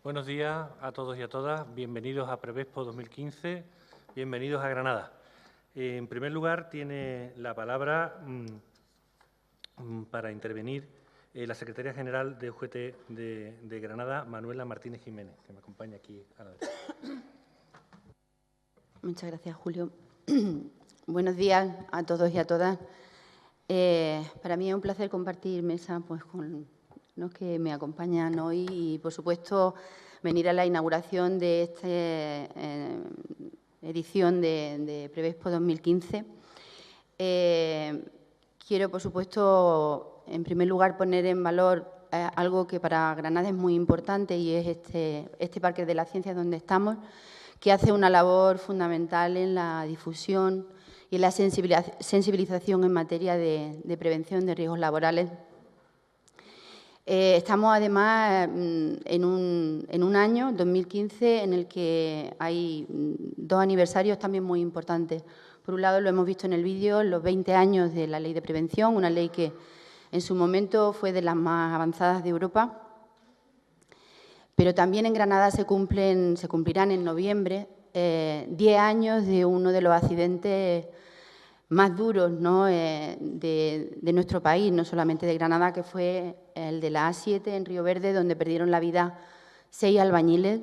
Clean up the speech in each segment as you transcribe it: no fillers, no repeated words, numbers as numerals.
Buenos días a todos y a todas. Bienvenidos a Prevexpo 2015. Bienvenidos a Granada. En primer lugar, tiene la palabra para intervenir la Secretaria General de UGT de Granada, Manuela Martínez Jiménez, que me acompaña aquí a la derecha. Muchas gracias, Julio. Buenos días a todos y a todas. Para mí es un placer compartir mesa pues, con los que me acompañan hoy y, por supuesto, venir a la inauguración de esta edición de Prevexpo 2015. Quiero, por supuesto, en primer lugar, poner en valor algo que para Granada es muy importante y es este Parque de la Ciencia donde estamos, que hace una labor fundamental en la difusión y en la sensibilización en materia de prevención de riesgos laborales. Estamos, además, en un año, 2015, en el que hay dos aniversarios también muy importantes. Por un lado, lo hemos visto en el vídeo, los 20 años de la Ley de Prevención, una ley que en su momento fue de las más avanzadas de Europa. Pero también en Granada se cumplirán en noviembre 10 años de uno de los accidentes más duros, ¿no? de nuestro país, no solamente de Granada, que fue el de la A7 en Río Verde, donde perdieron la vida 6 albañiles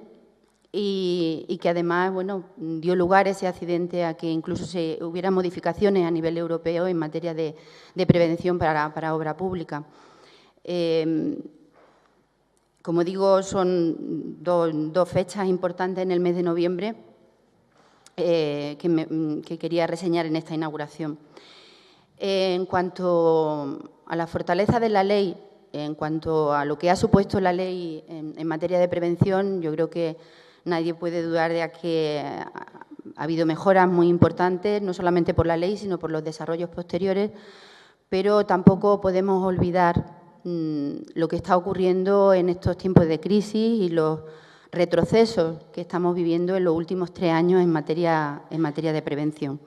y que además bueno, dio lugar ese accidente a que incluso hubiera modificaciones a nivel europeo en materia de prevención para obra pública. Como digo, son dos fechas importantes en el mes de noviembre que quería reseñar en esta inauguración. En cuanto a la fortaleza de la ley, en cuanto a lo que ha supuesto la ley en materia de prevención, yo creo que nadie puede dudar de que ha habido mejoras muy importantes, no solamente por la ley, sino por los desarrollos posteriores, pero tampoco podemos olvidar lo que está ocurriendo en estos tiempos de crisis y los retrocesos que estamos viviendo en los últimos 3 años en materia de prevención,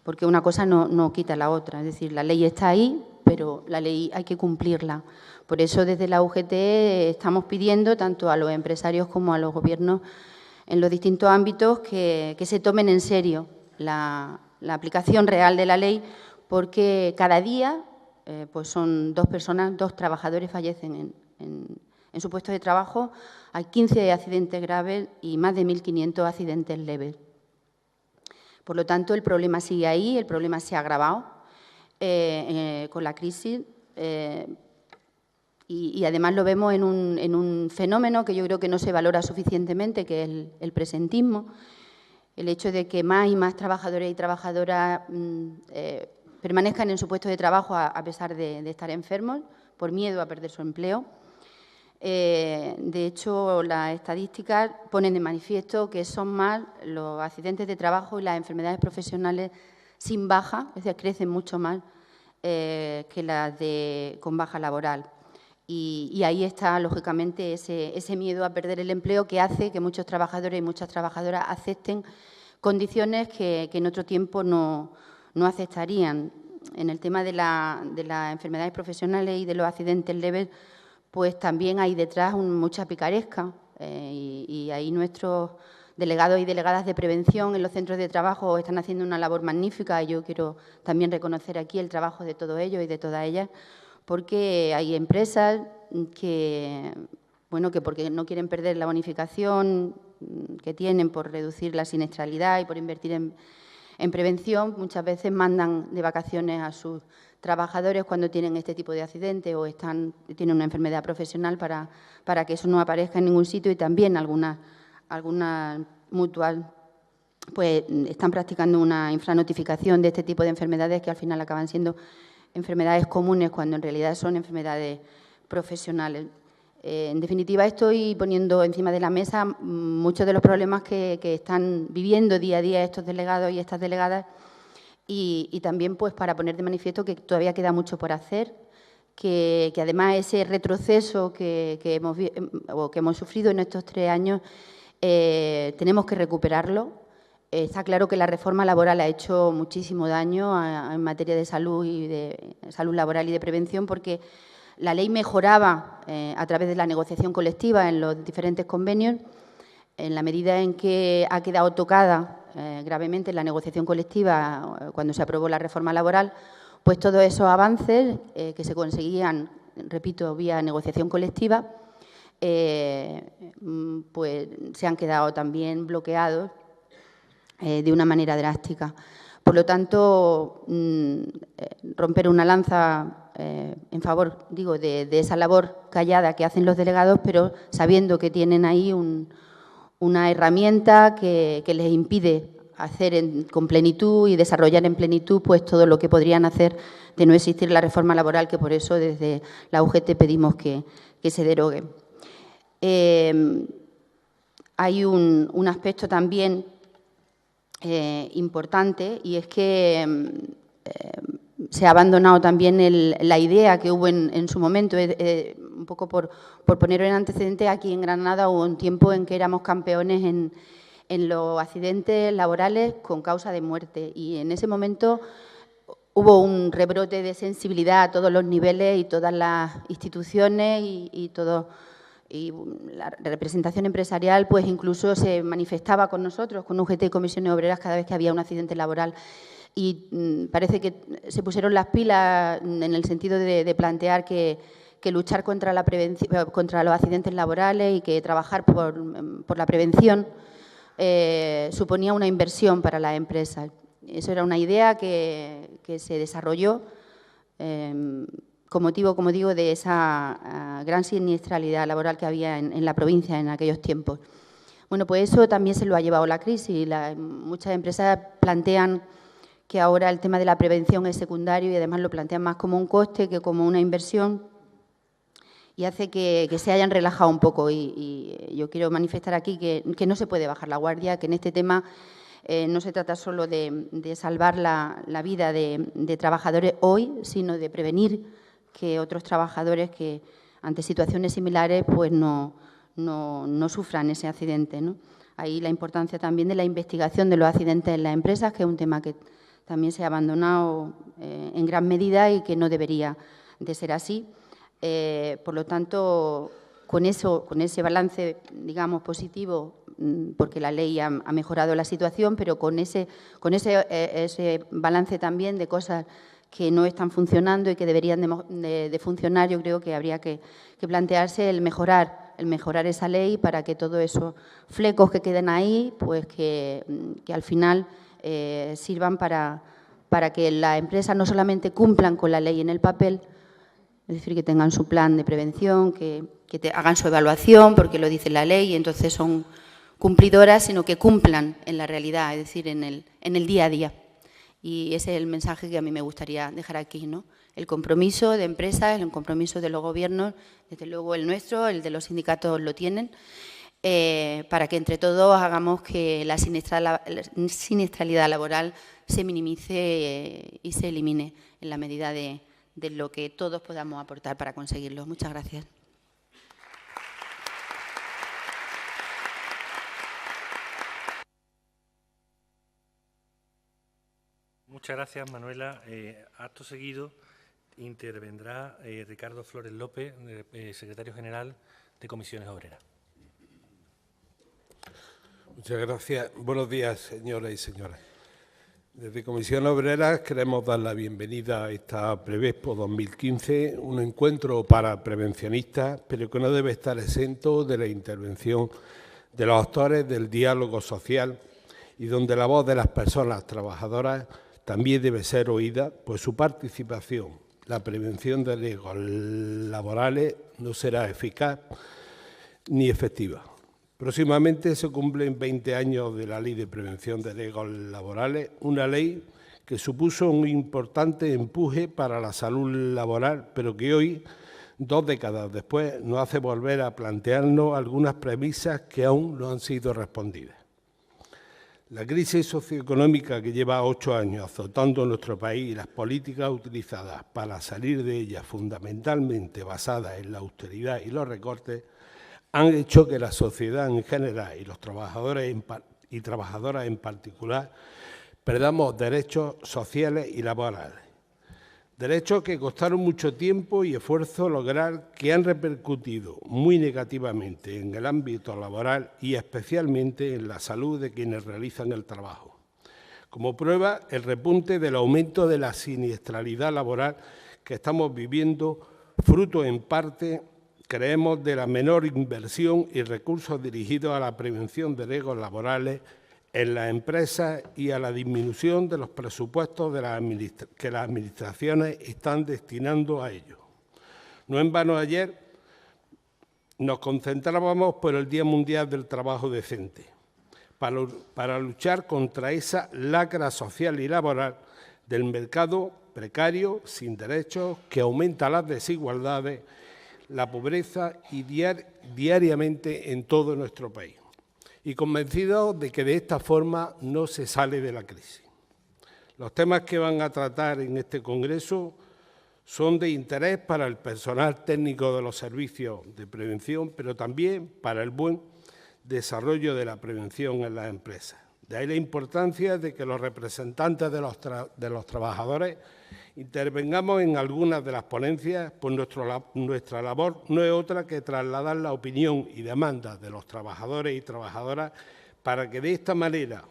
porque una cosa no quita la otra. Es decir, la ley está ahí, pero la ley hay que cumplirla. Por eso, desde la UGT estamos pidiendo tanto a los empresarios como a los gobiernos en los distintos ámbitos que se tomen en serio la aplicación real de la ley, porque cada día pues son 2 personas, 2 trabajadores fallecen en su puesto de trabajo. Hay 15 accidentes graves y más de 1.500 accidentes leves. Por lo tanto, el problema sigue ahí, el problema se ha agravado con la crisis y además lo vemos en un fenómeno que yo creo que no se valora suficientemente, que es el presentismo, el hecho de que más y más trabajadores y trabajadoras permanezcan en su puesto de trabajo a pesar de estar enfermos, por miedo a perder su empleo. De hecho, las estadísticas ponen de manifiesto que son más los accidentes de trabajo y las enfermedades profesionales sin baja, es decir, crecen mucho más que las con baja laboral. Y ahí está, lógicamente, ese miedo a perder el empleo que hace que muchos trabajadores y muchas trabajadoras acepten condiciones que en otro tiempo no aceptarían. En el tema de las enfermedades profesionales y de los accidentes leves, pues también hay detrás mucha picaresca y ahí nuestros delegados y delegadas de prevención en los centros de trabajo están haciendo una labor magnífica y yo quiero también reconocer aquí el trabajo de todos ellos y de todas ellas, porque hay empresas que porque no quieren perder la bonificación que tienen por reducir la siniestralidad y por invertir en prevención, muchas veces mandan de vacaciones a sus trabajadores cuando tienen este tipo de accidentes o tienen una enfermedad profesional para que eso no aparezca en ningún sitio, y también algunas mutuas pues están practicando una infranotificación de este tipo de enfermedades que al final acaban siendo enfermedades comunes cuando en realidad son enfermedades profesionales. En definitiva, estoy poniendo encima de la mesa muchos de los problemas que están viviendo día a día estos delegados y estas delegadas y también pues para poner de manifiesto que todavía queda mucho por hacer, que además ese retroceso que hemos sufrido en estos 3 años tenemos que recuperarlo. Está claro que la reforma laboral ha hecho muchísimo daño en materia de salud y de salud laboral y de prevención, porque La ley mejoraba a través de la negociación colectiva en los diferentes convenios. En la medida en que ha quedado tocada gravemente la negociación colectiva cuando se aprobó la reforma laboral, pues todos esos avances que se conseguían, repito, vía negociación colectiva, pues se han quedado también bloqueados de una manera drástica. Por lo tanto, romper una lanza en favor, digo, de esa labor callada que hacen los delegados, pero sabiendo que tienen ahí una herramienta que les impide hacer con plenitud y desarrollar en plenitud pues todo lo que podrían hacer de no existir la reforma laboral, que por eso desde la UGT pedimos que se derogue. Hay un aspecto también importante, y es que se ha abandonado también la idea que hubo en su momento, un poco por poner en antecedente. Aquí en Granada hubo un tiempo en que éramos campeones en los accidentes laborales con causa de muerte, y en ese momento hubo un rebrote de sensibilidad a todos los niveles y todas las instituciones y la representación empresarial pues incluso se manifestaba con nosotros, con UGT y Comisiones Obreras, cada vez que había un accidente laboral. Y parece que se pusieron las pilas en el sentido de plantear que luchar contra los accidentes laborales y que trabajar por la prevención suponía una inversión para las empresas. Eso era una idea que se desarrolló con motivo, como digo, de esa gran siniestralidad laboral que había en la provincia en aquellos tiempos. Bueno, pues eso también se lo ha llevado la crisis. Muchas empresas plantean que ahora el tema de la prevención es secundario y además lo plantean más como un coste que como una inversión, y hace que se hayan relajado un poco. Y yo quiero manifestar aquí que no se puede bajar la guardia, que en este tema no se trata solo de salvar la vida de trabajadores hoy, sino de prevenir que otros trabajadores que ante situaciones similares pues no sufran ese accidente, ¿no? Ahí la importancia también de la investigación de los accidentes en las empresas, que es un tema que también se ha abandonado en gran medida y que no debería de ser así. Por lo tanto, con ese balance, digamos, positivo, porque la ley ha mejorado la situación, pero con ese balance también de cosas que no están funcionando y que deberían de funcionar, yo creo que habría que plantearse el mejorar esa ley para que todos esos flecos que queden ahí, pues que al final sirvan para que las empresas no solamente cumplan con la ley en el papel, es decir, que tengan su plan de prevención, que hagan su evaluación, porque lo dice la ley, y entonces son cumplidoras, sino que cumplan en la realidad, es decir, en el día a día. Y ese es el mensaje que a mí me gustaría dejar aquí, ¿no? El compromiso de empresas, el compromiso de los gobiernos, desde luego el nuestro, el de los sindicatos lo tienen, para que entre todos hagamos que la siniestralidad laboral se minimice y se elimine en la medida de lo que todos podamos aportar para conseguirlo. Muchas gracias. Muchas gracias, Manuela. Acto seguido intervendrá Ricardo Flores López, secretario general de Comisiones Obreras. Muchas gracias. Buenos días, señoras y señores. Desde Comisiones Obreras queremos dar la bienvenida a esta Prevexpo 2015, un encuentro para prevencionistas, pero que no debe estar exento de la intervención de los actores del diálogo social y donde la voz de las personas trabajadoras también debe ser oída, pues su participación, la prevención de riesgos laborales no será eficaz ni efectiva. Próximamente se cumplen 20 años de la Ley de Prevención de Riesgos Laborales, una ley que supuso un importante empuje para la salud laboral, pero que hoy, 2 décadas después, nos hace volver a plantearnos algunas premisas que aún no han sido respondidas. La crisis socioeconómica que lleva 8 años azotando nuestro país y las políticas utilizadas para salir de ella, fundamentalmente basadas en la austeridad y los recortes, han hecho que la sociedad en general y los trabajadores y trabajadoras en particular perdamos derechos sociales y laborales. Derechos que costaron mucho tiempo y esfuerzo lograr, que han repercutido muy negativamente en el ámbito laboral y especialmente en la salud de quienes realizan el trabajo. Como prueba, el repunte del aumento de la siniestralidad laboral que estamos viviendo, fruto en parte, creemos, de la menor inversión y recursos dirigidos a la prevención de riesgos laborales en las empresas y a la disminución de los presupuestos que las administraciones están destinando a ello. No en vano ayer nos concentrábamos por el Día Mundial del Trabajo Decente, para luchar contra esa lacra social y laboral del mercado precario, sin derechos, que aumenta las desigualdades, la pobreza y diariamente en todo nuestro país. Y convencidos de que de esta forma no se sale de la crisis. Los temas que van a tratar en este congreso son de interés para el personal técnico de los servicios de prevención, pero también para el buen desarrollo de la prevención en las empresas. De ahí la importancia de que los representantes de los trabajadores intervengamos en algunas de las ponencias, pues nuestra labor no es otra que trasladar la opinión y demandas de los trabajadores y trabajadoras para que de esta manera,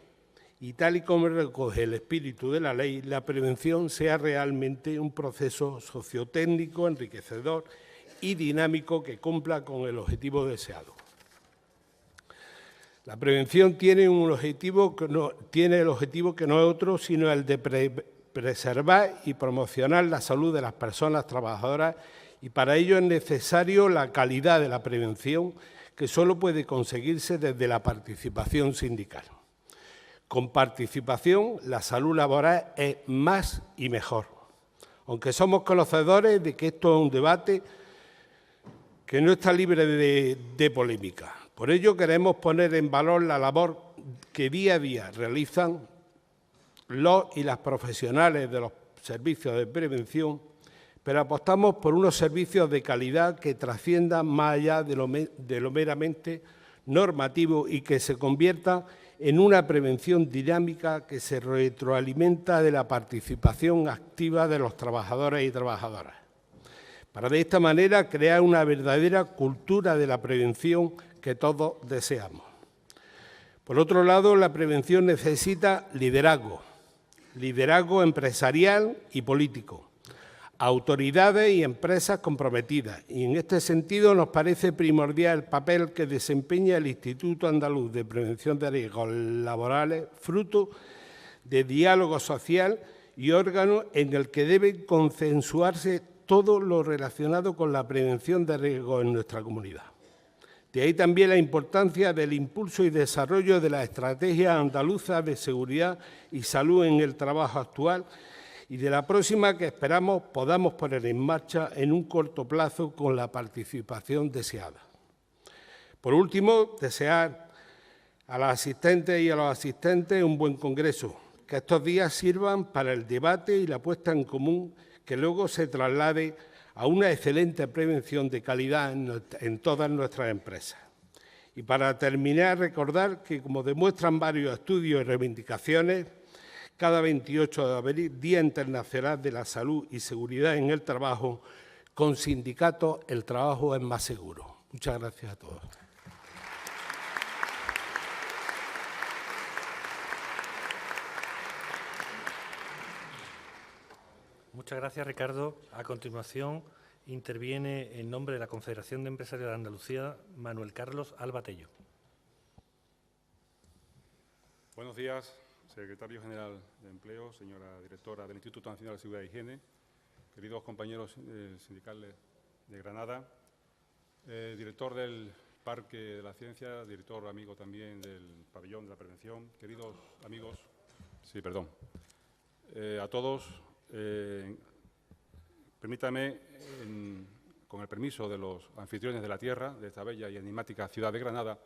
y tal y como recoge el espíritu de la ley, la prevención sea realmente un proceso sociotécnico, enriquecedor y dinámico que cumpla con el objetivo deseado. La prevención tiene el objetivo que no es otro, sino el de preservar y promocionar la salud de las personas trabajadoras, y para ello es necesario la calidad de la prevención, que solo puede conseguirse desde la participación sindical. Con participación, la salud laboral es más y mejor, aunque somos conocedores de que esto es un debate que no está libre de polémica. Por ello queremos poner en valor la labor que día a día realizan los y las profesionales de los servicios de prevención, pero apostamos por unos servicios de calidad que trasciendan más allá de lo meramente normativo y que se convierta en una prevención dinámica que se retroalimenta de la participación activa de los trabajadores y trabajadoras, para de esta manera crear una verdadera cultura de la prevención que todos deseamos. Por otro lado, la prevención necesita liderazgo empresarial y político, autoridades y empresas comprometidas, y en este sentido nos parece primordial el papel que desempeña el Instituto Andaluz de Prevención de Riesgos Laborales, fruto de diálogo social y órgano en el que debe consensuarse todo lo relacionado con la prevención de riesgos en nuestra comunidad. De ahí también la importancia del impulso y desarrollo de la estrategia andaluza de seguridad y salud en el trabajo actual y de la próxima que esperamos podamos poner en marcha en un corto plazo con la participación deseada. Por último, desear a las asistentes y a los asistentes un buen congreso, que estos días sirvan para el debate y la puesta en común, que luego se traslade a una excelente prevención de calidad en todas nuestras empresas. Y para terminar, recordar que, como demuestran varios estudios y reivindicaciones, cada 28 de abril, Día Internacional de la Salud y Seguridad en el Trabajo, con sindicatos el trabajo es más seguro. Muchas gracias a todos. Muchas gracias, Ricardo. A continuación, interviene en nombre de la Confederación de Empresarios de Andalucía, Manuel Carlos Alba Tello. Buenos días, secretario general de Empleo, señora directora del Instituto Nacional de Seguridad e Higiene, queridos compañeros sindicales de Granada, director del Parque de la Ciencia, director amigo también del Pabellón de la Prevención, queridos amigos, a todos. Permítame, con el permiso de los anfitriones de la tierra, de esta bella y enigmática ciudad de Granada,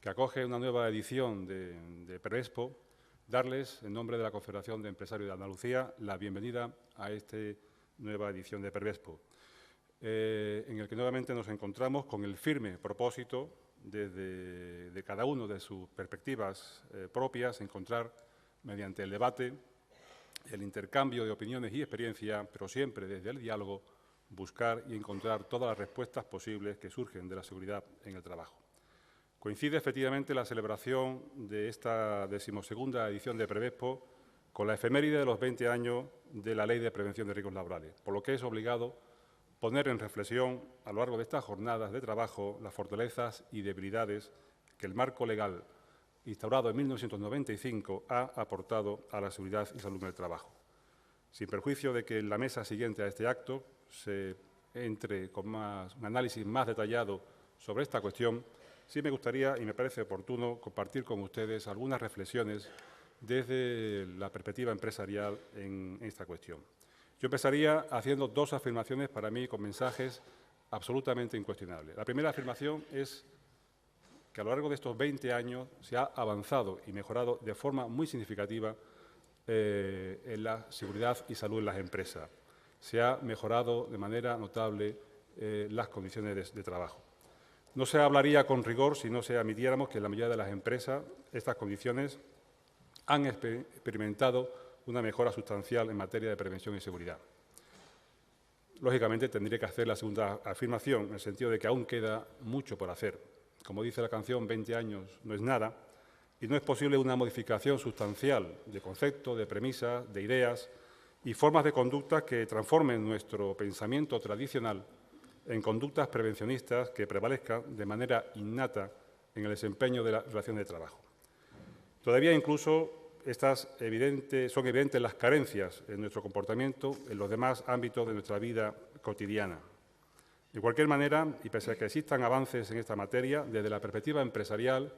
que acoge una nueva edición de Prevespo, darles, en nombre de la Confederación de Empresarios de Andalucía, la bienvenida a esta nueva edición de Prevespo, en el que nuevamente nos encontramos con el firme propósito de cada uno de sus perspectivas propias, encontrar, mediante el debate, el intercambio de opiniones y experiencia, pero siempre desde el diálogo, buscar y encontrar todas las respuestas posibles que surgen de la seguridad en el trabajo. Coincide efectivamente la celebración de esta 12ª edición de Prevespo con la efeméride de los 20 años de la Ley de Prevención de Riesgos Laborales, por lo que es obligado poner en reflexión a lo largo de estas jornadas de trabajo las fortalezas y debilidades que el marco legal instaurado en 1995 ha aportado a la seguridad y salud en el trabajo. Sin perjuicio de que en la mesa siguiente a este acto se entre con un análisis más detallado sobre esta cuestión, sí me gustaría y me parece oportuno compartir con ustedes algunas reflexiones desde la perspectiva empresarial en esta cuestión. Yo empezaría haciendo dos afirmaciones para mí con mensajes absolutamente incuestionables. La primera afirmación es que a lo largo de estos 20 años se ha avanzado y mejorado de forma muy significativa en la seguridad y salud en las empresas. Se ha mejorado de manera notable las condiciones de trabajo. No se hablaría con rigor si no se admitiéramos que en la mayoría de las empresas estas condiciones han experimentado una mejora sustancial en materia de prevención y seguridad. Lógicamente, tendría que hacer la segunda afirmación, en el sentido de que aún queda mucho por hacer. Como dice la canción, 20 años no es nada, y no es posible una modificación sustancial de conceptos, de premisas, de ideas y formas de conducta que transformen nuestro pensamiento tradicional en conductas prevencionistas que prevalezcan de manera innata en el desempeño de la relación de trabajo. Todavía incluso son evidentes las carencias en nuestro comportamiento en los demás ámbitos de nuestra vida cotidiana. De cualquier manera, y pese a que existan avances en esta materia, desde la perspectiva empresarial,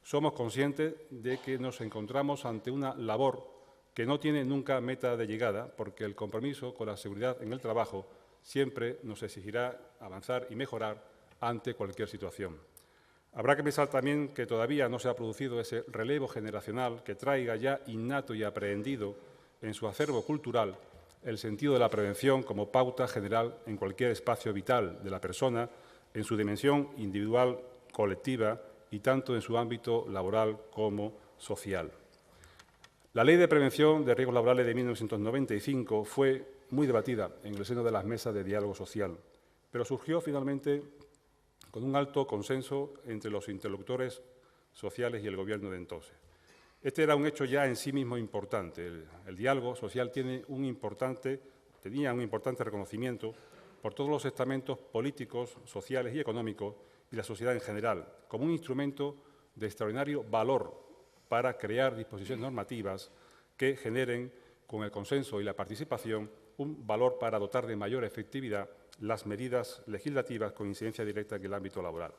somos conscientes de que nos encontramos ante una labor que no tiene nunca meta de llegada, porque el compromiso con la seguridad en el trabajo siempre nos exigirá avanzar y mejorar ante cualquier situación. Habrá que pensar también que todavía no se ha producido ese relevo generacional que traiga ya innato y aprehendido en su acervo cultural el sentido de la prevención como pauta general en cualquier espacio vital de la persona, en su dimensión individual, colectiva y tanto en su ámbito laboral como social. La Ley de Prevención de Riesgos Laborales de 1995 fue muy debatida en el seno de las mesas de diálogo social, pero surgió finalmente con un alto consenso entre los interlocutores sociales y el Gobierno de entonces. Este era un hecho ya en sí mismo importante. El diálogo social tenía un importante reconocimiento por todos los estamentos políticos, sociales y económicos y la sociedad en general, como un instrumento de extraordinario valor para crear disposiciones normativas que generen, con el consenso y la participación, un valor para dotar de mayor efectividad las medidas legislativas con incidencia directa en el ámbito laboral.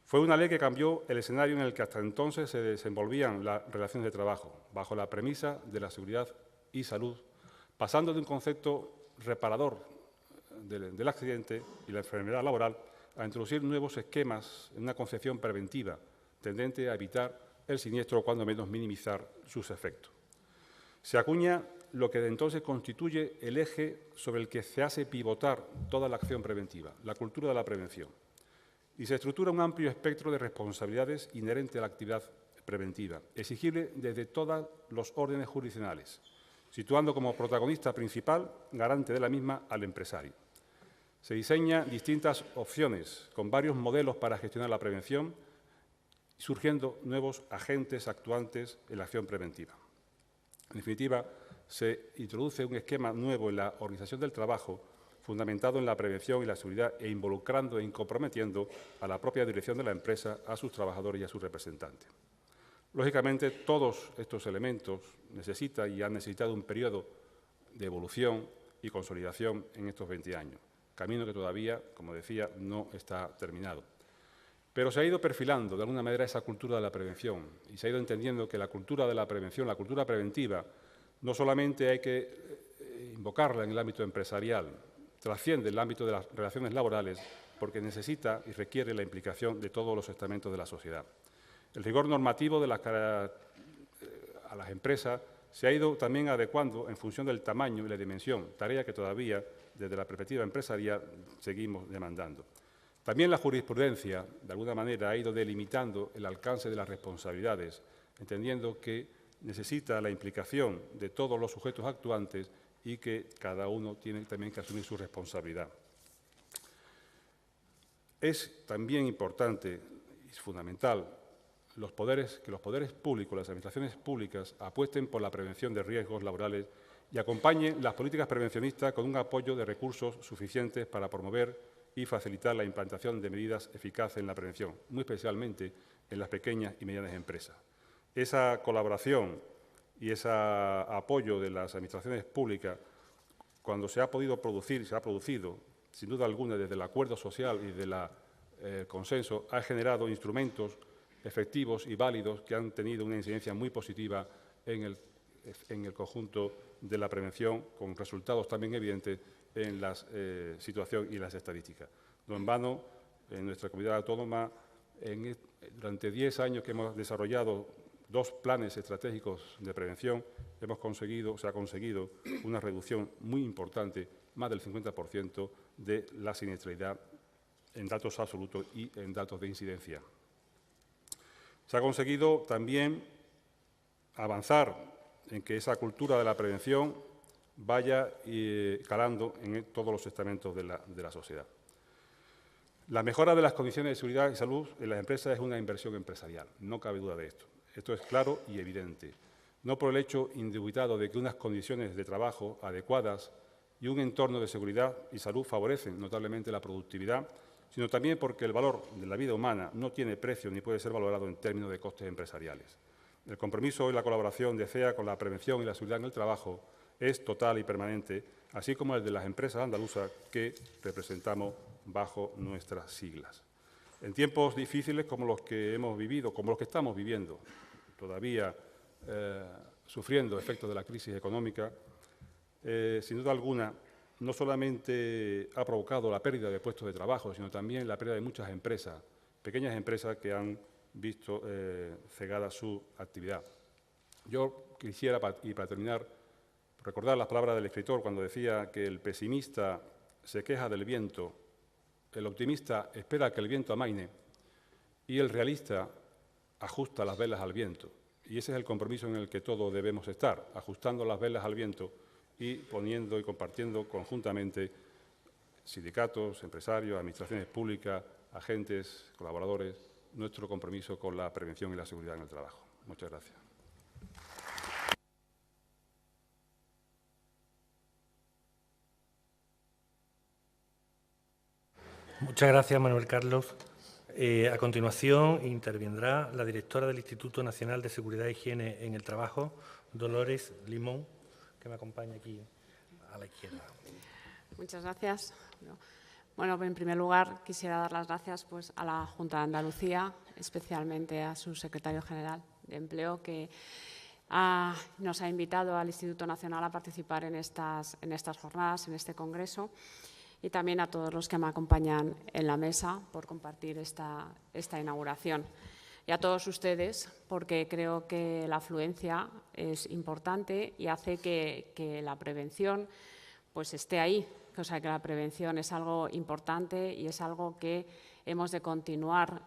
Fue una ley que cambió el escenario en el que hasta entonces se desenvolvían las relaciones de trabajo, bajo la premisa de la seguridad y salud, pasando de un concepto reparador del accidente y la enfermedad laboral a introducir nuevos esquemas en una concepción preventiva, tendente a evitar el siniestro o cuando menos minimizar sus efectos. Se acuña lo que de entonces constituye el eje sobre el que se hace pivotar toda la acción preventiva, la cultura de la prevención. Y se estructura un amplio espectro de responsabilidades inherentes a la actividad preventiva, exigible desde todos los órdenes jurisdiccionales, situando como protagonista principal, garante de la misma, al empresario. Se diseñan distintas opciones con varios modelos para gestionar la prevención, surgiendo nuevos agentes actuantes en la acción preventiva. En definitiva, se introduce un esquema nuevo en la organización del trabajo, fundamentado en la prevención y la seguridad e involucrando y comprometiendo a la propia dirección de la empresa, a sus trabajadores y a sus representantes. Lógicamente, todos estos elementos necesitan y han necesitado un periodo de evolución y consolidación en estos 20 años, camino que todavía, como decía, no está terminado. Pero se ha ido perfilando de alguna manera esa cultura de la prevención y se ha ido entendiendo que la cultura de la prevención, la cultura preventiva, no solamente hay que invocarla en el ámbito empresarial, trasciende el ámbito de las relaciones laborales porque necesita y requiere la implicación de todos los estamentos de la sociedad. El rigor normativo a las empresas se ha ido también adecuando en función del tamaño y la dimensión, tarea que todavía, desde la perspectiva empresarial, seguimos demandando. También la jurisprudencia, de alguna manera, ha ido delimitando el alcance de las responsabilidades, entendiendo que necesita la implicación de todos los sujetos actuantes y que cada uno tiene también que asumir su responsabilidad. Es también importante y fundamental que los poderes públicos, las administraciones públicas, apuesten por la prevención de riesgos laborales y acompañen las políticas prevencionistas con un apoyo de recursos suficientes para promover y facilitar la implantación de medidas eficaces en la prevención, muy especialmente en las pequeñas y medianas empresas. Esa colaboración y ese apoyo de las administraciones públicas, cuando se ha podido producir, se ha producido, sin duda alguna, desde el acuerdo social y del consenso, ha generado instrumentos efectivos y válidos que han tenido una incidencia muy positiva en el conjunto de la prevención, con resultados también evidentes en la situación y las estadísticas. No en vano, en nuestra comunidad autónoma, durante 10 años que hemos desarrollado 2 planes estratégicos de prevención, se ha conseguido una reducción muy importante, más del 50%, de la siniestralidad en datos absolutos y en datos de incidencia. Se ha conseguido también avanzar en que esa cultura de la prevención vaya calando en todos los estamentos de la sociedad. La mejora de las condiciones de seguridad y salud en las empresas es una inversión empresarial, no cabe duda de esto. Esto es claro y evidente, no por el hecho indubitado de que unas condiciones de trabajo adecuadas y un entorno de seguridad y salud favorecen notablemente la productividad, sino también porque el valor de la vida humana no tiene precio ni puede ser valorado en términos de costes empresariales. El compromiso y la colaboración de CEA con la prevención y la seguridad en el trabajo es total y permanente, así como el de las empresas andaluzas que representamos bajo nuestras siglas. En tiempos difíciles como los que hemos vivido, como los que estamos viviendo, todavía sufriendo efectos de la crisis económica, sin duda alguna, no solamente ha provocado la pérdida de puestos de trabajo, sino también la pérdida de muchas empresas, pequeñas empresas que han visto cegada su actividad. Yo quisiera, y para terminar, recordar las palabras del escritor cuando decía que el pesimista se queja del viento, el optimista espera que el viento amaine y el realista ajusta las velas al viento. Y ese es el compromiso en el que todos debemos estar, ajustando las velas al viento y poniendo y compartiendo conjuntamente sindicatos, empresarios, administraciones públicas, agentes, colaboradores, nuestro compromiso con la prevención y la seguridad en el trabajo. Muchas gracias. Muchas gracias, Manuel Carlos. A continuación intervendrá la directora del Instituto Nacional de Seguridad e Higiene en el Trabajo, Dolores Limón, que me acompaña aquí a la izquierda. Muchas gracias. Bueno, en primer lugar quisiera dar las gracias a la Junta de Andalucía, especialmente a su secretario general de Empleo, que nos ha invitado al Instituto Nacional a participar en estas jornadas, en este congreso, y también a todos los que me acompañan en la mesa por compartir esta inauguración. Y a todos ustedes, porque creo que la afluencia es importante y hace que la prevención esté ahí. O sea, que la prevención es algo importante y es algo que hemos de continuar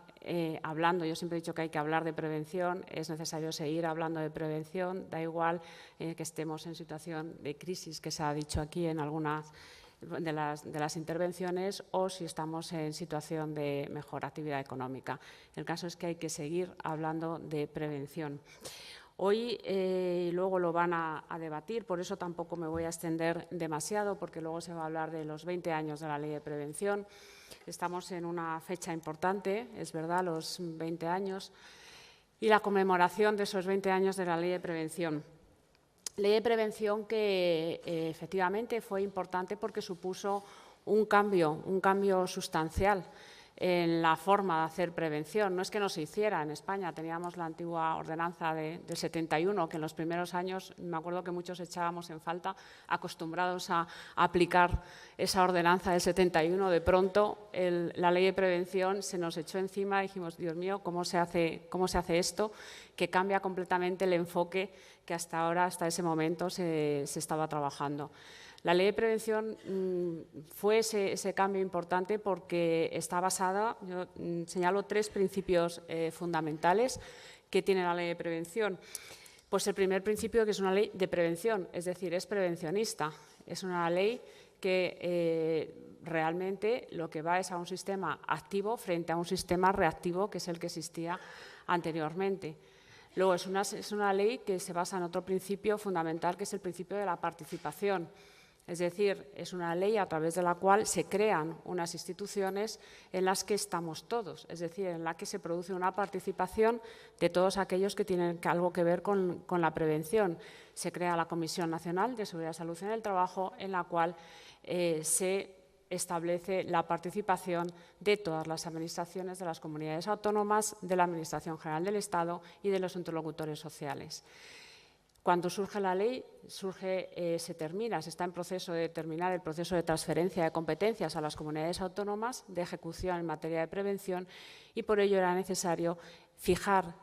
hablando. Yo siempre he dicho que hay que hablar de prevención, es necesario seguir hablando de prevención, da igual que estemos en situación de crisis, que se ha dicho aquí en algunas de las intervenciones, o si estamos en situación de mejor actividad económica. El caso es que hay que seguir hablando de prevención. Hoy luego lo van a debatir, por eso tampoco me voy a extender demasiado, porque luego se va a hablar de los 20 años de la Ley de Prevención. Estamos en una fecha importante, es verdad, los 20 años, y la conmemoración de esos 20 años de la Ley de Prevención. Ley de Prevención que efectivamente fue importante porque supuso un cambio sustancial en la forma de hacer prevención. No es que no se hiciera en España, teníamos la antigua ordenanza del 71, que en los primeros años, me acuerdo que muchos echábamos en falta, acostumbrados a aplicar esa ordenanza del 71, de pronto la Ley de Prevención se nos echó encima y dijimos, Dios mío, ¿cómo se hace esto? Que cambia completamente el enfoque que hasta ahora, hasta ese momento, se estaba trabajando. La Ley de Prevención fue ese cambio importante porque está basada, yo señalo 3 principios fundamentales que tiene la Ley de Prevención. Pues el primer principio, que es una ley de prevención, es decir, es prevencionista. Es una ley que realmente lo que va es a un sistema activo frente a un sistema reactivo, que es el que existía anteriormente. Luego, es una ley que se basa en otro principio fundamental, que es el principio de la participación. Es decir, es una ley a través de la cual se crean unas instituciones en las que estamos todos, es decir, en la que se produce una participación de todos aquellos que tienen algo que ver con la prevención. Se crea la Comisión Nacional de Seguridad y Salud en el Trabajo, en la cual se establece la participación de todas las administraciones de las comunidades autónomas, de la Administración General del Estado y de los interlocutores sociales. Cuando surge la ley, se está en proceso de terminar el proceso de transferencia de competencias a las comunidades autónomas de ejecución en materia de prevención y por ello era necesario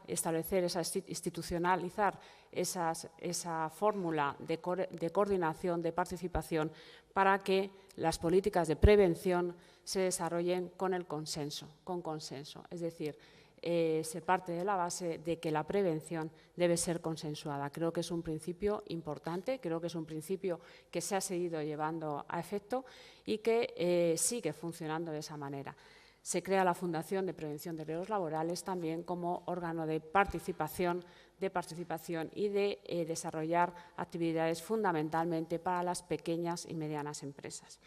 establecer, institucionalizar esa fórmula de coordinación, de participación, para que las políticas de prevención se desarrollen con consenso. Es decir, se parte de la base de que la prevención debe ser consensuada. Creo que es un principio importante, creo que es un principio que se ha seguido llevando a efecto y que sigue funcionando de esa manera. Se crea la Fundación de Prevención de Riesgos Laborales también como órgano de participación y de desarrollar actividades fundamentalmente para las pequeñas y medianas empresas.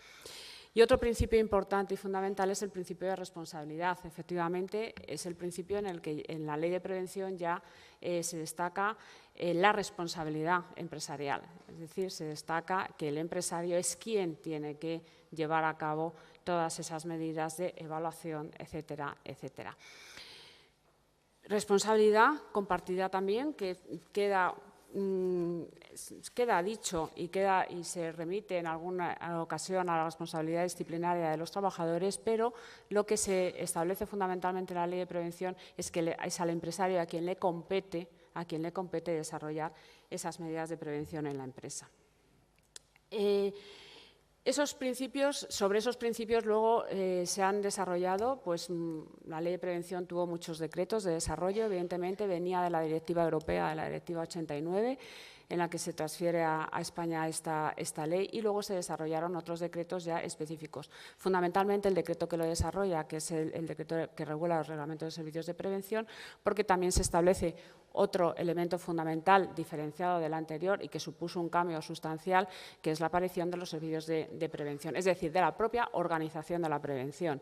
Y otro principio importante y fundamental es el principio de responsabilidad. Efectivamente, es el principio en el que en la Ley de Prevención ya se destaca la responsabilidad empresarial. Es decir, se destaca que el empresario es quien tiene que llevar a cabo todas esas medidas de evaluación, etcétera, etcétera. Responsabilidad compartida también, que queda dicho y se remite en alguna ocasión a la responsabilidad disciplinaria de los trabajadores, pero lo que se establece fundamentalmente en la Ley de Prevención es que es al empresario a quien le compete desarrollar esas medidas de prevención en la empresa. Sobre esos principios luego se han desarrollado, pues la Ley de Prevención tuvo muchos decretos de desarrollo, evidentemente venía de la Directiva Europea, de la Directiva 89, en la que se transfiere a España esta ley y luego se desarrollaron otros decretos ya específicos. Fundamentalmente el decreto que lo desarrolla, que es el decreto que regula los reglamentos de servicios de prevención, porque también se establece otro elemento fundamental diferenciado del anterior y que supuso un cambio sustancial, que es la aparición de los servicios de prevención, es decir, de la propia organización de la prevención.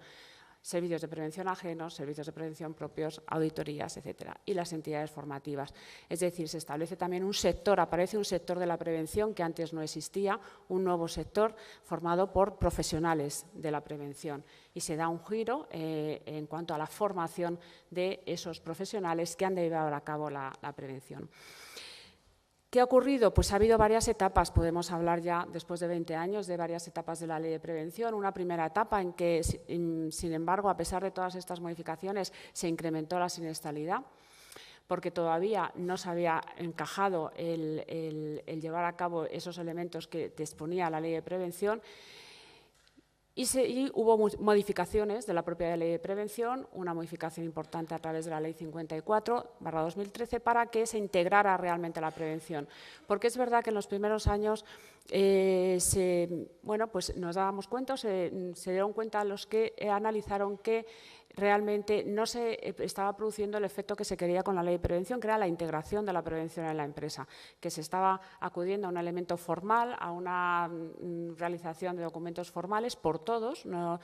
Servicios de prevención ajenos, servicios de prevención propios, auditorías, etcétera, y las entidades formativas. Es decir, se establece también un sector, aparece un sector de la prevención que antes no existía, un nuevo sector formado por profesionales de la prevención y se da un giro en cuanto a la formación de esos profesionales que han de llevar a cabo la prevención. ¿Qué ha ocurrido? Pues ha habido varias etapas, podemos hablar ya después de 20 años de varias etapas de la Ley de Prevención. Una primera etapa en que, sin embargo, a pesar de todas estas modificaciones, se incrementó la siniestralidad, porque todavía no se había encajado el llevar a cabo esos elementos que disponía la Ley de Prevención. Y hubo modificaciones de la propia Ley de Prevención, una modificación importante a través de la Ley 54/2013 para que se integrara realmente la prevención. Porque es verdad que en los primeros años pues nos dábamos cuenta, se dieron cuenta los que analizaron que realmente no se estaba produciendo el efecto que se quería con la Ley de Prevención, que era la integración de la prevención en la empresa, que se estaba acudiendo a un elemento formal, a una realización de documentos formales por todos, no,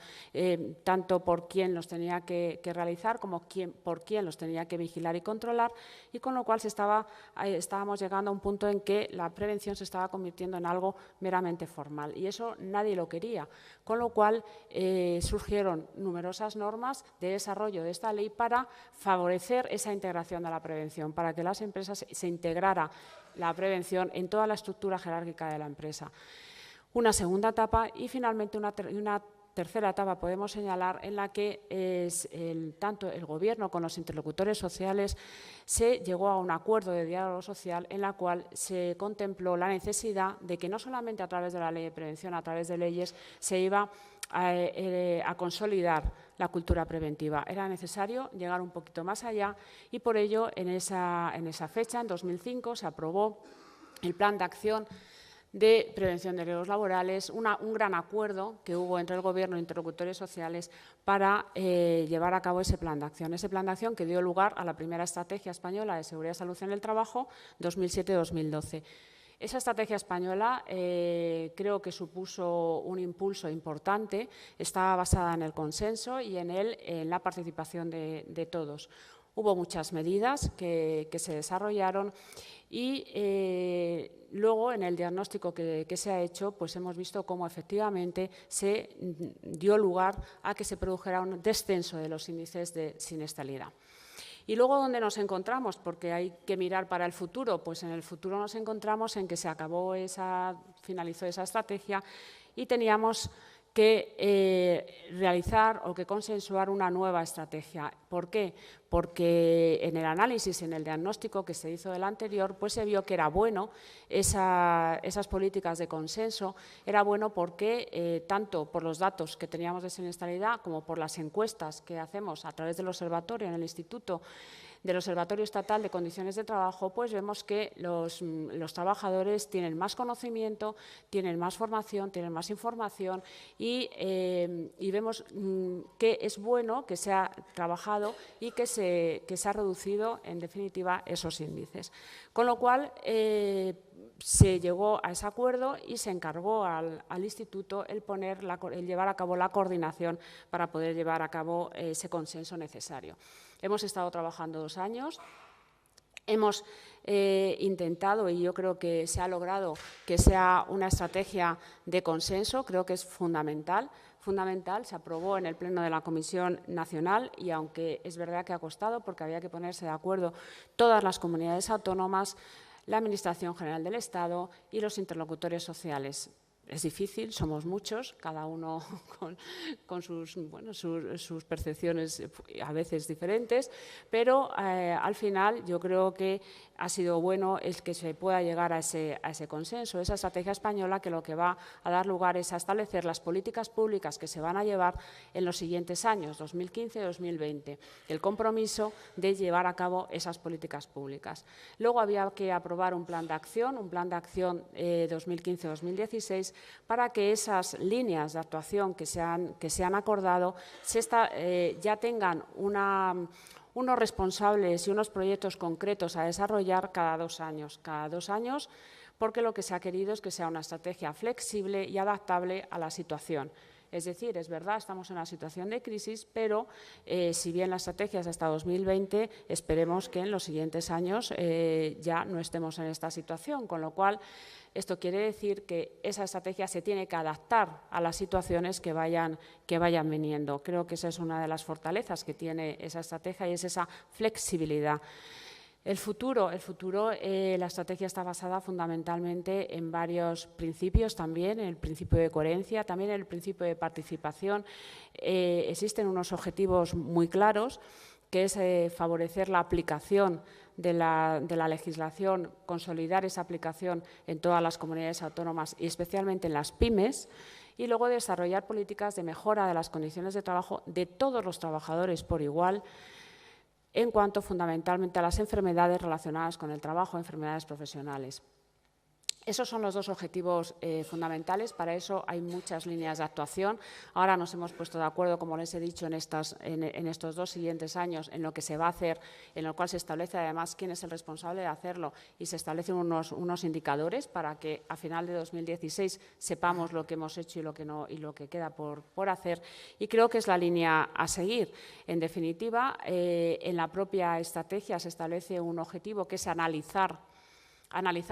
tanto por quien los tenía que realizar como por quien los tenía que vigilar y controlar, y con lo cual estábamos llegando a un punto en que la prevención se estaba convirtiendo en algo meramente formal, y eso nadie lo quería, con lo cual surgieron numerosas normas de desarrollo de esta ley para favorecer esa integración de la prevención, para que las empresas se integrara la prevención en toda la estructura jerárquica de la empresa. Una segunda etapa y finalmente una tercera etapa podemos señalar en la que tanto el Gobierno con los interlocutores sociales se llegó a un acuerdo de diálogo social en la cual se contempló la necesidad de que no solamente a través de la Ley de Prevención, a través de leyes, se iba a consolidar la cultura preventiva. Era necesario llegar un poquito más allá y por ello en esa fecha, en 2005, se aprobó el Plan de Acción de Prevención de Riesgos Laborales, un gran acuerdo que hubo entre el Gobierno e interlocutores sociales para llevar a cabo ese plan de acción. Ese plan de acción que dio lugar a la primera Estrategia Española de Seguridad y Salud en el Trabajo 2007-2012. Esa estrategia española creo que supuso un impulso importante, está basada en el consenso y en la participación de todos. Hubo muchas medidas que se desarrollaron y luego en el diagnóstico que se ha hecho pues hemos visto cómo efectivamente se dio lugar a que se produjera un descenso de los índices de siniestralidad. Y luego, ¿dónde nos encontramos? Porque hay que mirar para el futuro. Pues en el futuro nos encontramos en que se finalizó esa estrategia y teníamos que realizar o que consensuar una nueva estrategia. ¿Por qué? Porque en el análisis, en el diagnóstico que se hizo del anterior, pues se vio que era bueno esas políticas de consenso, era bueno porque tanto por los datos que teníamos de siniestralidad como por las encuestas que hacemos a través del observatorio en el Instituto del Observatorio Estatal de Condiciones de Trabajo, pues vemos que los trabajadores tienen más conocimiento, tienen más formación, tienen más información y vemos que es bueno que se ha trabajado y que se ha reducido, en definitiva, esos índices. Con lo cual, se llegó a ese acuerdo y se encargó al Instituto el llevar a cabo la coordinación para poder llevar a cabo ese consenso necesario. Hemos estado trabajando 2 años, hemos intentado, y yo creo que se ha logrado, que sea una estrategia de consenso, creo que es fundamental, se aprobó en el Pleno de la Comisión Nacional y aunque es verdad que ha costado porque había que ponerse de acuerdo todas las comunidades autónomas, la Administración General del Estado y los interlocutores sociales. Es difícil, somos muchos, cada uno con sus percepciones a veces diferentes, pero al final yo creo que ha sido bueno el que se pueda llegar a ese consenso, esa estrategia española que lo que va a dar lugar es a establecer las políticas públicas que se van a llevar en los siguientes años, 2015-2020, el compromiso de llevar a cabo esas políticas públicas. Luego había que aprobar un plan de acción 2015-2016, para que esas líneas de actuación que se han acordado ya tengan unos responsables y unos proyectos concretos a desarrollar cada 2 años. Cada 2 años, porque lo que se ha querido es que sea una estrategia flexible y adaptable a la situación. Es decir, es verdad, estamos en una situación de crisis, pero si bien la estrategia es hasta 2020, esperemos que en los siguientes años ya no estemos en esta situación, con lo cual esto quiere decir que esa estrategia se tiene que adaptar a las situaciones que vayan viniendo. Creo que esa es una de las fortalezas que tiene esa estrategia y es esa flexibilidad. El futuro, la estrategia está basada fundamentalmente en varios principios también, en el principio de coherencia, también en el principio de participación. Existen unos objetivos muy claros, que es favorecer la aplicación de la legislación, consolidar esa aplicación en todas las comunidades autónomas y especialmente en las pymes, y luego desarrollar políticas de mejora de las condiciones de trabajo de todos los trabajadores por igual, en cuanto fundamentalmente a las enfermedades relacionadas con el trabajo, enfermedades profesionales. Esos son los 2 objetivos fundamentales, para eso hay muchas líneas de actuación. Ahora nos hemos puesto de acuerdo, como les he dicho, en estos 2 siguientes años en lo que se va a hacer, en lo cual se establece además quién es el responsable de hacerlo y se establecen unos indicadores para que a final de 2016 sepamos lo que hemos hecho y lo que no y lo que queda por hacer, y creo que es la línea a seguir. En definitiva, en la propia estrategia se establece un objetivo que es analizar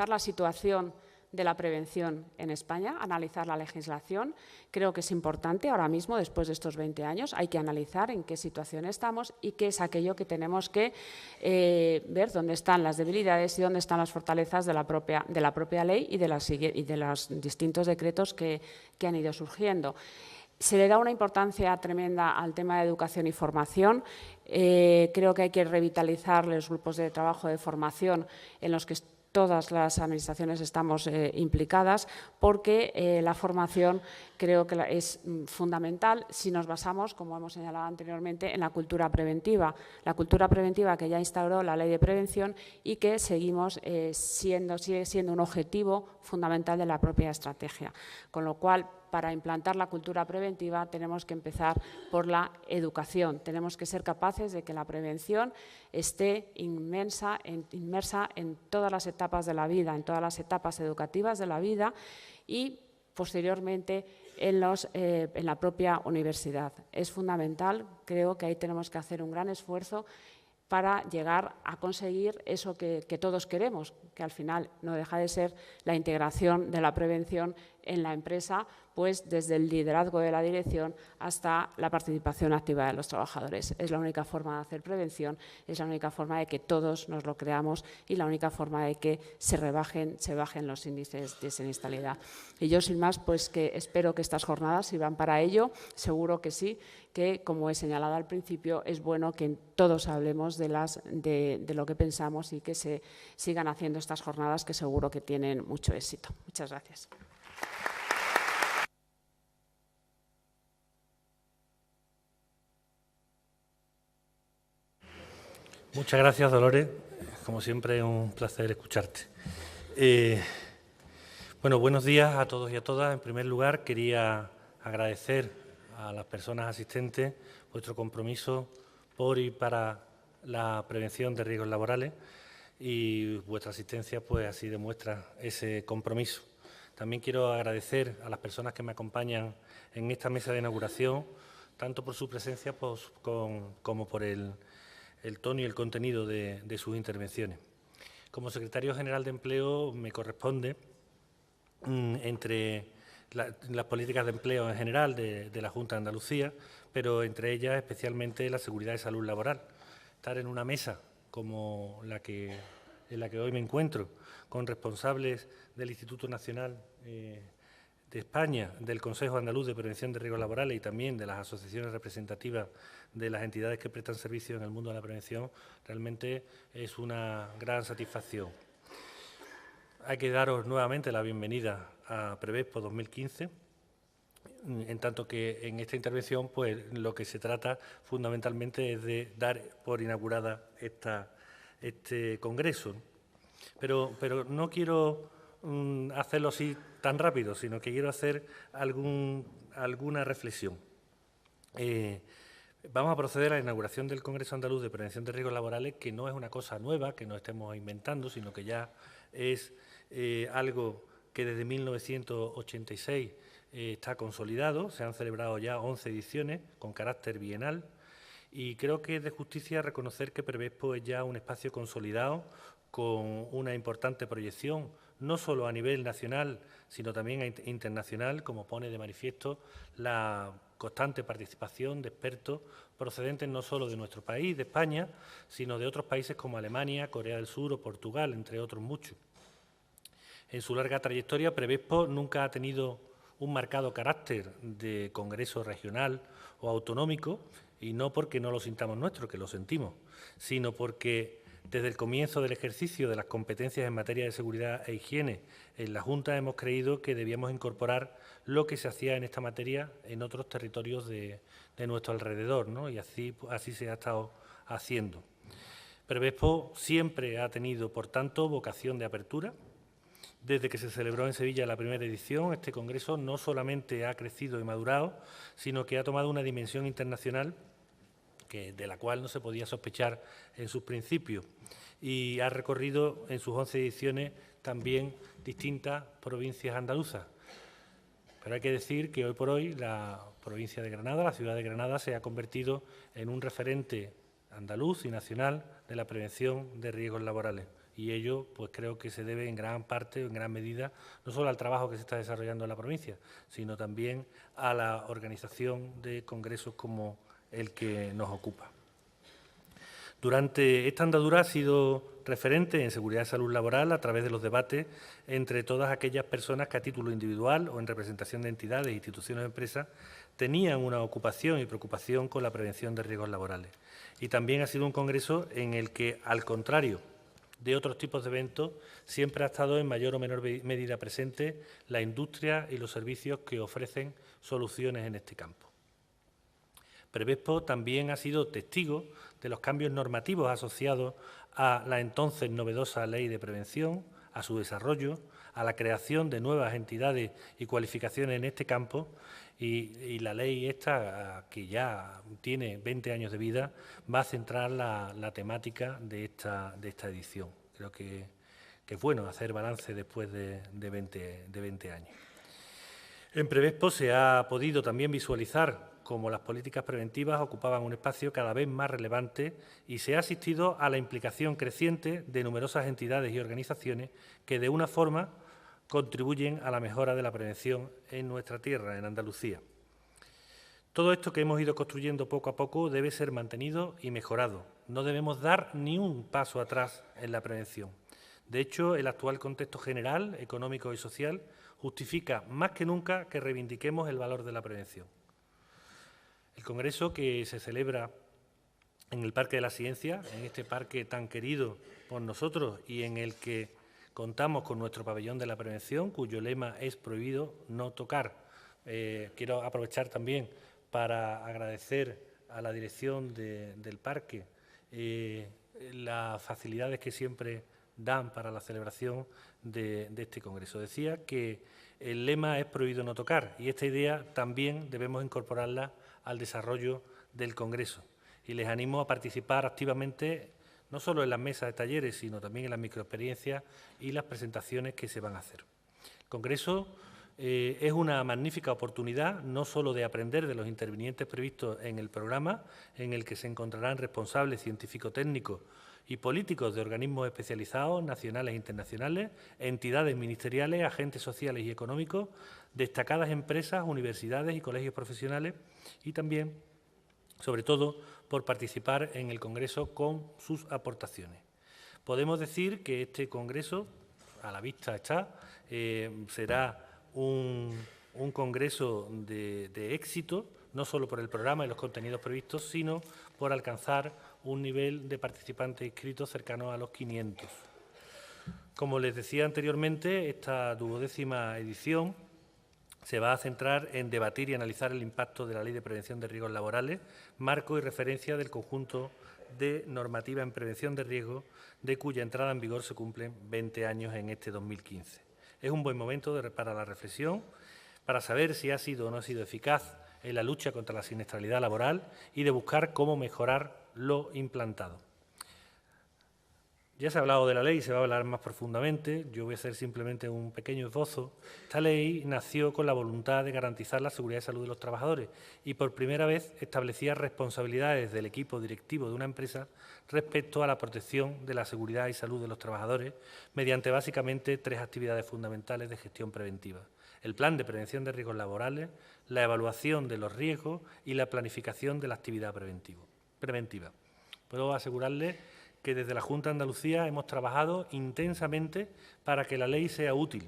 la situación de la prevención en España, analizar la legislación. Creo que es importante ahora mismo, después de estos 20 años, hay que analizar en qué situación estamos y qué es aquello que tenemos que ver dónde están las debilidades y dónde están las fortalezas de la propia ley y de los distintos decretos que han ido surgiendo. Se le da una importancia tremenda al tema de educación y formación. Creo que hay que revitalizar los grupos de trabajo de formación en los que todas las administraciones estamos implicadas, porque la formación creo que es fundamental si nos basamos, como hemos señalado anteriormente, en la cultura preventiva. La cultura preventiva que ya instauró la Ley de Prevención y que seguimos sigue siendo un objetivo fundamental de la propia estrategia. Con lo cual, para implantar la cultura preventiva tenemos que empezar por la educación. Tenemos que ser capaces de que la prevención esté inmersa en todas las etapas de la vida, en todas las etapas educativas de la vida y posteriormente en la propia universidad. Es fundamental, creo que ahí tenemos que hacer un gran esfuerzo para llegar a conseguir eso que todos queremos, que al final no deja de ser la integración de la prevención en la empresa, pues desde el liderazgo de la dirección hasta la participación activa de los trabajadores. Es la única forma de hacer prevención, es la única forma de que todos nos lo creamos y la única forma de que se bajen los índices de siniestralidad. Y yo, sin más, pues que espero que estas jornadas sirvan para ello. Seguro que sí, que como he señalado al principio, es bueno que todos hablemos de lo que pensamos y que se sigan haciendo estas jornadas que seguro que tienen mucho éxito. Muchas gracias. Muchas gracias, Dolores. Como siempre, es un placer escucharte. Bueno, buenos días a todos y a todas. En primer lugar, quería agradecer a las personas asistentes vuestro compromiso por y para la prevención de riesgos laborales y vuestra asistencia pues así demuestra ese compromiso. También quiero agradecer a las personas que me acompañan en esta mesa de inauguración, tanto por su presencia como por el tono y el contenido de sus intervenciones. Como secretario general de Empleo me corresponde, entre las políticas de empleo en general de la Junta de Andalucía, pero entre ellas especialmente la seguridad y salud laboral. Estar en una mesa como en la que hoy me encuentro, con responsables del Instituto Nacional de España, del Consejo Andaluz de Prevención de Riesgos Laborales y también de las asociaciones representativas de las entidades que prestan servicio en el mundo de la prevención, realmente es una gran satisfacción. Hay que daros nuevamente la bienvenida a Prevespo 2015, en tanto que en esta intervención pues lo que se trata fundamentalmente es de dar por inaugurada este congreso. Pero no quiero hacerlo así tan rápido, sino que quiero hacer alguna reflexión. Vamos a proceder a la inauguración del Congreso Andaluz de Prevención de Riesgos Laborales, que no es una cosa nueva, que no estemos inventando, sino que ya es algo que desde 1986 está consolidado. Se han celebrado ya 11 ediciones con carácter bienal y creo que es de justicia reconocer que Prevespo es ya un espacio consolidado con una importante proyección, no solo a nivel nacional, sino también internacional, como pone de manifiesto la constante participación de expertos procedentes no solo de nuestro país, de España, sino de otros países como Alemania, Corea del Sur o Portugal, entre otros muchos. En su larga trayectoria, Prevespo nunca ha tenido un marcado carácter de congreso regional o autonómico, y no porque no lo sintamos nuestro, que lo sentimos, sino porque desde el comienzo del ejercicio de las competencias en materia de seguridad e higiene en la Junta hemos creído que debíamos incorporar lo que se hacía en esta materia en otros territorios de nuestro alrededor, ¿no? Y así se ha estado haciendo. Prevespo siempre ha tenido, por tanto, vocación de apertura. Desde que se celebró en Sevilla la primera edición, este congreso no solamente ha crecido y madurado, sino que ha tomado una dimensión internacional de la cual no se podía sospechar en sus principios, y ha recorrido en sus 11 ediciones también distintas provincias andaluzas. Pero hay que decir que hoy por hoy la provincia de Granada, la ciudad de Granada, se ha convertido en un referente andaluz y nacional de la prevención de riesgos laborales. Y ello, pues creo que se debe en gran parte, en gran medida, no solo al trabajo que se está desarrollando en la provincia, sino también a la organización de congresos como el que nos ocupa. Durante esta andadura ha sido referente en seguridad y salud laboral a través de los debates entre todas aquellas personas que a título individual o en representación de entidades, instituciones o empresas tenían una ocupación y preocupación con la prevención de riesgos laborales. Y también ha sido un congreso en el que, al contrario de otros tipos de eventos, siempre ha estado en mayor o menor medida presente la industria y los servicios que ofrecen soluciones en este campo. Prevespo también ha sido testigo de los cambios normativos asociados a la entonces novedosa Ley de Prevención, a su desarrollo, a la creación de nuevas entidades y cualificaciones en este campo, y la ley esta, que ya tiene 20 años de vida, va a centrar la temática de esta edición. Creo que es bueno hacer balance después de 20 años. En Prevespo se ha podido también visualizar cómo las políticas preventivas ocupaban un espacio cada vez más relevante y se ha asistido a la implicación creciente de numerosas entidades y organizaciones que, de una forma, contribuyen a la mejora de la prevención en nuestra tierra, en Andalucía. Todo esto que hemos ido construyendo poco a poco debe ser mantenido y mejorado. No debemos dar ni un paso atrás en la prevención. De hecho, el actual contexto general, económico y social justifica más que nunca que reivindiquemos el valor de la prevención. El congreso que se celebra en el Parque de la Ciencia, en este parque tan querido por nosotros y en el que contamos con nuestro pabellón de la prevención, cuyo lema es prohibido no tocar. Quiero aprovechar también para agradecer a la dirección del parque las facilidades que siempre dan para la celebración de este congreso. Decía que el lema es prohibido no tocar y esta idea también debemos incorporarla al desarrollo del congreso. Y les animo a participar activamente no solo en las mesas de talleres, sino también en las microexperiencias y las presentaciones que se van a hacer. El congreso es una magnífica oportunidad no solo de aprender de los intervinientes previstos en el programa, en el que se encontrarán responsables científico-técnicos y políticos de organismos especializados, nacionales e internacionales, entidades ministeriales, agentes sociales y económicos, destacadas empresas, universidades y colegios profesionales y también, sobre todo, por participar en el congreso con sus aportaciones. Podemos decir que este congreso, a la vista está, será un congreso de éxito, no solo por el programa y los contenidos previstos, sino por alcanzar un nivel de participantes inscritos cercano a los 500. Como les decía anteriormente, esta 12ª edición se va a centrar en debatir y analizar el impacto de la Ley de Prevención de Riesgos Laborales, marco y referencia del conjunto de normativa en prevención de riesgos, de cuya entrada en vigor se cumplen 20 años en este 2015. Es un buen momento para la reflexión, para saber si ha sido o no ha sido eficaz en la lucha contra la siniestralidad laboral y de buscar cómo mejorar lo implantado. Ya se ha hablado de la ley y se va a hablar más profundamente. Yo voy a hacer simplemente un pequeño esbozo. Esta ley nació con la voluntad de garantizar la seguridad y salud de los trabajadores y por primera vez establecía responsabilidades del equipo directivo de una empresa respecto a la protección de la seguridad y salud de los trabajadores mediante básicamente 3 actividades fundamentales de gestión preventiva: el plan de prevención de riesgos laborales, la evaluación de los riesgos y la planificación de la actividad preventiva. Puedo asegurarles que desde la Junta de Andalucía hemos trabajado intensamente para que la ley sea útil.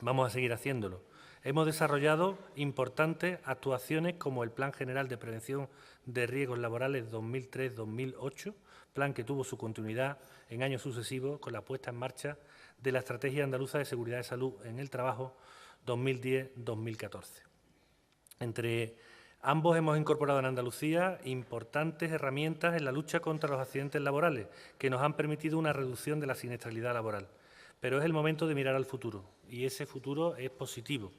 Vamos a seguir haciéndolo. Hemos desarrollado importantes actuaciones como el Plan General de Prevención de Riesgos Laborales 2003-2008, plan que tuvo su continuidad en años sucesivos con la puesta en marcha de la Estrategia Andaluza de Seguridad y Salud en el Trabajo 2010-2014. Entre ambos hemos incorporado en Andalucía importantes herramientas en la lucha contra los accidentes laborales que nos han permitido una reducción de la siniestralidad laboral. Pero es el momento de mirar al futuro y ese futuro es positivo.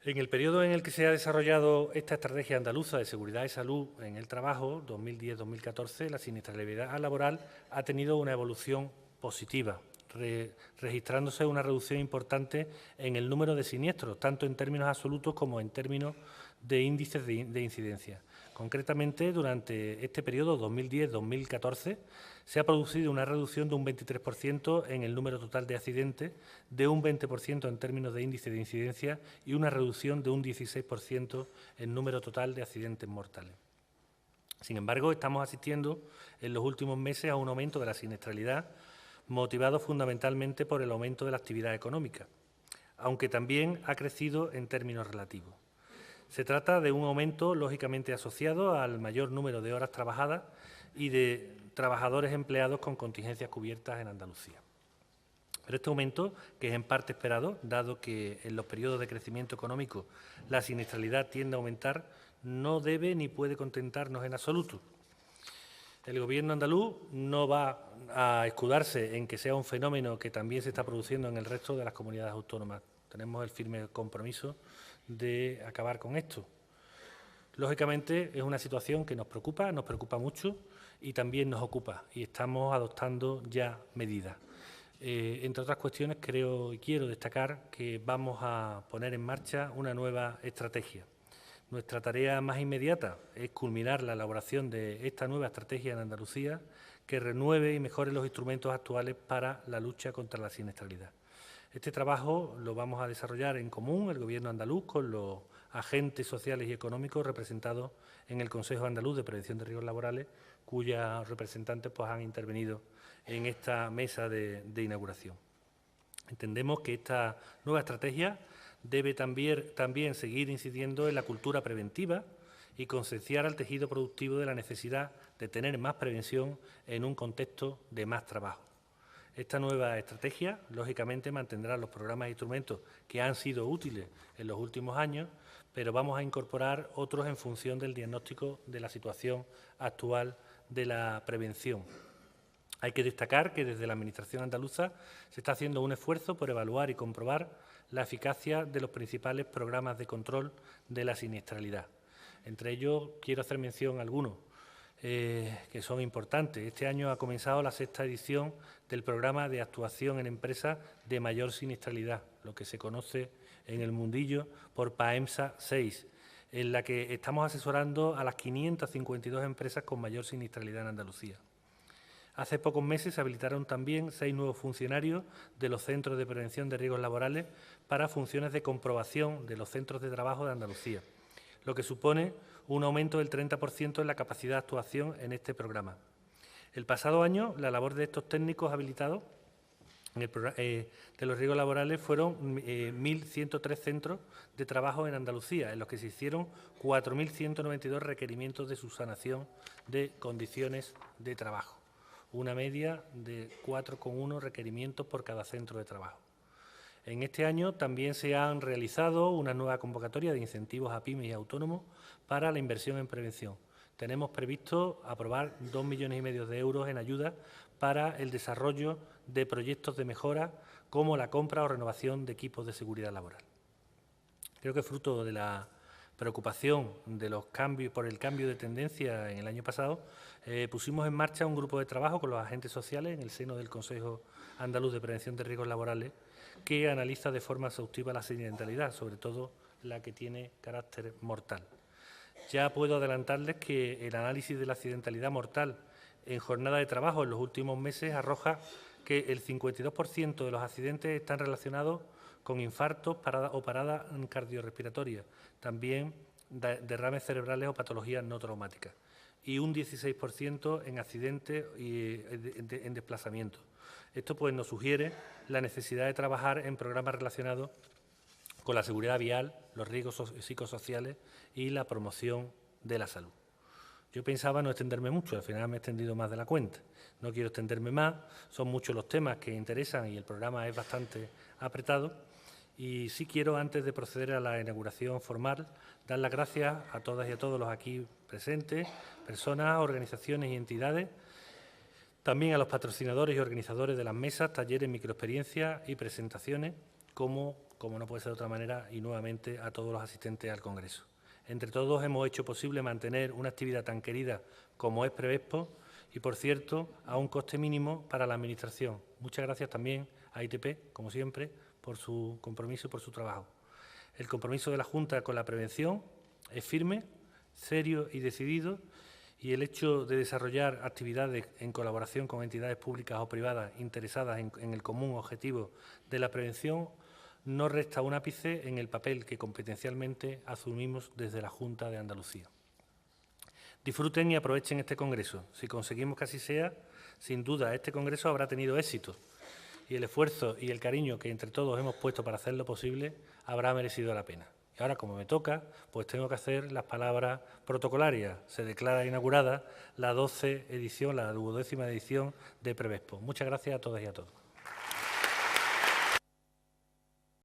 En el periodo en el que se ha desarrollado esta estrategia andaluza de seguridad y salud en el trabajo, 2010-2014, la siniestralidad laboral ha tenido una evolución positiva, registrándose una reducción importante en el número de siniestros, tanto en términos absolutos como en términos de índices de incidencia. Concretamente, durante este periodo 2010-2014 se ha producido una reducción de un 23% en el número total de accidentes, de un 20% en términos de índice de incidencia y una reducción de un 16% en número total de accidentes mortales. Sin embargo, estamos asistiendo en los últimos meses a un aumento de la siniestralidad motivado fundamentalmente por el aumento de la actividad económica, aunque también ha crecido en términos relativos. Se trata de un aumento lógicamente asociado al mayor número de horas trabajadas y de trabajadores empleados con contingencias cubiertas en Andalucía. Pero este aumento, que es en parte esperado, dado que en los periodos de crecimiento económico la siniestralidad tiende a aumentar, no debe ni puede contentarnos en absoluto. El Gobierno andaluz no va a escudarse en que sea un fenómeno que también se está produciendo en el resto de las comunidades autónomas. Tenemos el firme compromiso de acabar con esto. Lógicamente, es una situación que nos preocupa mucho y también nos ocupa, y estamos adoptando ya medidas. Entre otras cuestiones, creo y quiero destacar que vamos a poner en marcha una nueva estrategia. Nuestra tarea más inmediata es culminar la elaboración de esta nueva estrategia en Andalucía que renueve y mejore los instrumentos actuales para la lucha contra la siniestralidad. Este trabajo lo vamos a desarrollar en común el Gobierno andaluz con los agentes sociales y económicos representados en el Consejo Andaluz de Prevención de Riesgos Laborales, cuyos representantes han intervenido en esta mesa de inauguración. Entendemos que esta nueva estrategia debe también seguir incidiendo en la cultura preventiva y concienciar al tejido productivo de la necesidad de tener más prevención en un contexto de más trabajo. Esta nueva estrategia, lógicamente, mantendrá los programas e instrumentos que han sido útiles en los últimos años, pero vamos a incorporar otros en función del diagnóstico de la situación actual de la prevención. Hay que destacar que desde la Administración andaluza se está haciendo un esfuerzo por evaluar y comprobar la eficacia de los principales programas de control de la siniestralidad. Entre ellos, quiero hacer mención a algunos que son importantes. Este año ha comenzado la 6ª edición del programa de actuación en empresas de mayor siniestralidad, lo que se conoce en el mundillo por PAEMSA 6, en la que estamos asesorando a las 552 empresas con mayor siniestralidad en Andalucía. Hace pocos meses se habilitaron también 6 nuevos funcionarios de los Centros de Prevención de Riesgos Laborales para funciones de comprobación de los centros de trabajo de Andalucía, lo que supone un aumento del 30% en la capacidad de actuación en este programa. El pasado año, la labor de estos técnicos habilitados de los riesgos laborales fueron 1.103 centros de trabajo en Andalucía, en los que se hicieron 4.192 requerimientos de subsanación de condiciones de trabajo, una media de 4,1 requerimientos por cada centro de trabajo. En este año también se han realizado una nueva convocatoria de incentivos a pymes y autónomos para la inversión en prevención. Tenemos previsto aprobar 2,5 millones de euros en ayuda para el desarrollo de proyectos de mejora como la compra o renovación de equipos de seguridad laboral. Creo que fruto de la preocupación de los cambios por el cambio de tendencia en el año pasado, pusimos en marcha un grupo de trabajo con los agentes sociales en el seno del Consejo Andaluz de Prevención de Riesgos Laborales que analiza de forma exhaustiva la siniestralidad, sobre todo la que tiene carácter mortal. Ya puedo adelantarles que el análisis de la accidentalidad mortal en jornada de trabajo en los últimos meses arroja que el 52% de los accidentes están relacionados con infartos o paradas cardiorrespiratorias, también derrames cerebrales o patologías no traumáticas, y un 16% en accidentes y en desplazamientos. Esto pues nos sugiere la necesidad de trabajar en programas relacionados con la seguridad vial, los riesgos psicosociales y la promoción de la salud. Yo pensaba no extenderme mucho, al final me he extendido más de la cuenta. No quiero extenderme más, son muchos los temas que interesan y el programa es bastante apretado. Y sí quiero, antes de proceder a la inauguración formal, dar las gracias a todas y a todos los aquí presentes, personas, organizaciones y entidades, también a los patrocinadores y organizadores de las mesas, talleres, microexperiencias y presentaciones, como no puede ser de otra manera, y nuevamente a todos los asistentes al Congreso. Entre todos hemos hecho posible mantener una actividad tan querida como es Prevespo y, por cierto, a un coste mínimo para la Administración. Muchas gracias también a ITP, como siempre, por su compromiso y por su trabajo. El compromiso de la Junta con la prevención es firme, serio y decidido, y el hecho de desarrollar actividades en colaboración con entidades públicas o privadas interesadas en el común objetivo de la prevención no resta un ápice en el papel que competencialmente asumimos desde la Junta de Andalucía. Disfruten y aprovechen este congreso. Si conseguimos que así sea, sin duda este congreso habrá tenido éxito y el esfuerzo y el cariño que entre todos hemos puesto para hacerlo posible habrá merecido la pena. Y ahora, como me toca, pues tengo que hacer las palabras protocolarias. Se declara inaugurada la 12ª edición, la 12ª edición de Prevespo. Muchas gracias a todas y a todos.